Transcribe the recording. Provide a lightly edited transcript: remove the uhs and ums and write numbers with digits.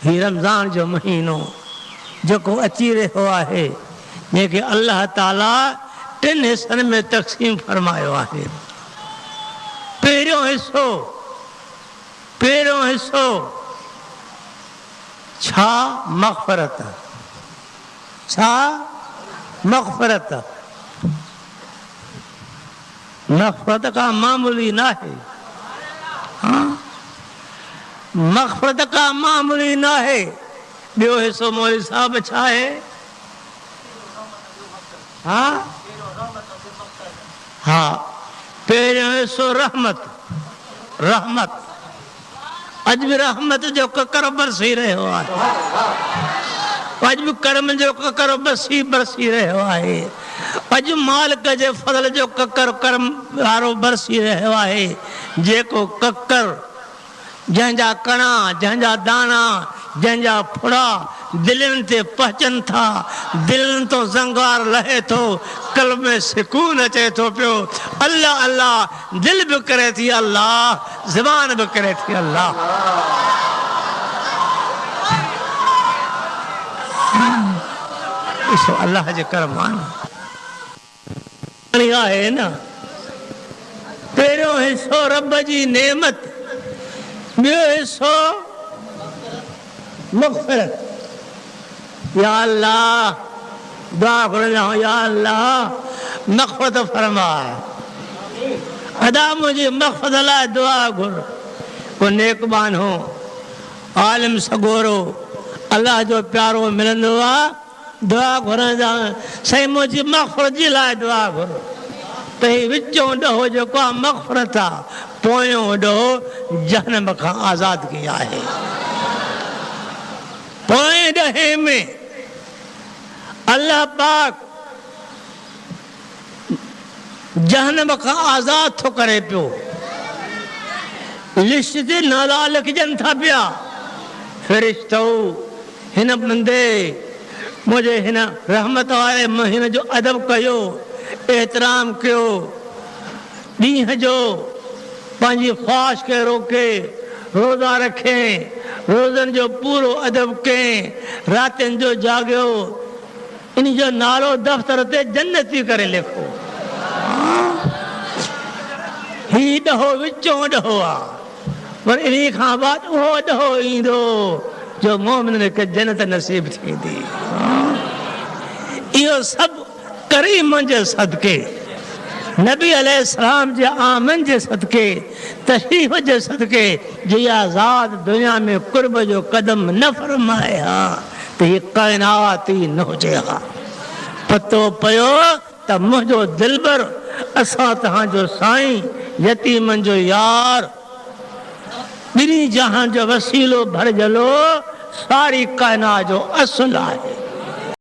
ही रमज़ान जो महीनो जेको अची रहियो आहे, जंहिंखे अल्लाह ताला 3 हिस्सनि में तक़सीम फरमायो आहे। पहिरियों हिस्सो छा मग़फ़िरत, मग़फ़िरत का मामूली ना है। हाँ, मग़फ़िरत का मामूली ना है। ॿियो हिस्सो मौलवी साहब छा है? हाँ हाँ, पहिरियों हिस्सो रहमत। अॼु बि रहमत जो ककर बरसी रहियो आहे, अॼु बि कर्म जो ककर बरसी रहियो आहे, अॼु मालिक जे फज़ल जो ककर कर्म वारो बरसी रहियो आहे। जेको ककर जंहिंजा कणा, जंहिंजा दाना, जंहिंजा फुड़ा दिलनि ते पहुचनि था, दिलनि तो ज़ंगार लहे थो, क़ल्ब में सुकून अचे थो पियो। अल्लाह अल्लाह दिल बि करे थी अल्लाह, ज़बान बि करे थी अल्लाह। ॾिसो अल्लाह जे करम आहे न। पहिरियों हिस्सो रब जी नेमत, ॿियो हिस्सो मग़फ़िरत। या अल्लाह दुआ घुरंदा, या अल्लाह मग़फ़िरत फरमा, अदा मुंहिंजी मग़फ़िरत लाइ दुआ घुर। को नेक माण्हू आलिम सगोरो अल्लाह जो प्यारो मिलंदो आहे, दुआ घुरंदा साईं मुंहिंजी मग़फ़िरत जी लाइ दुआ घुर। त ही विचों ॾोहो जेको आहे मग़फ़िरत आहे, पोयों ॾोहो जहन्नम खां आज़ादगी आहे। पोएं ॾहे में अल्लाह पाक जहन्नम खां आज़ाद थो करे पियो। लिस्ट ते नाला लिखजनि था पिया, फ़रिश्तो हिन बंदे मुंहिंजे हिन रहमत वारे महीने जो अदब कयो, एहतराम कयो, ॾींहं जो पंहिंजी ख़्वाहिश खे रोके रोज़ा रखे, रोज़नि जो पूरो अदब कयईं, रातिनि जो जाॻियो, इन जो नालो दफ़्तर ते जन्नती करे लिखो। ही ॾहो विचों ॾहो आहे, पर इन खां बाद उहो ॾहो ईंदो जो मोमिन खे जन्नत नसीब थींदी। इहो सभु करीम जे सदके, नबी अलैहिस्सलाम जे आमन जे सदके, तशरीफ़ जे सदके, जे आज़ाद दुनिया में कुर्ब जो कदम न फरमाए हा त ही काइनात ई न हुजे हा। पतो पियो त मुंहिंजो दिलबर, असां तव्हांजो साईं, यतीमनि जो यार, ॿिन्ही जहान जो वसीलो भरजलो, सारी काइनात जो असुल आहे।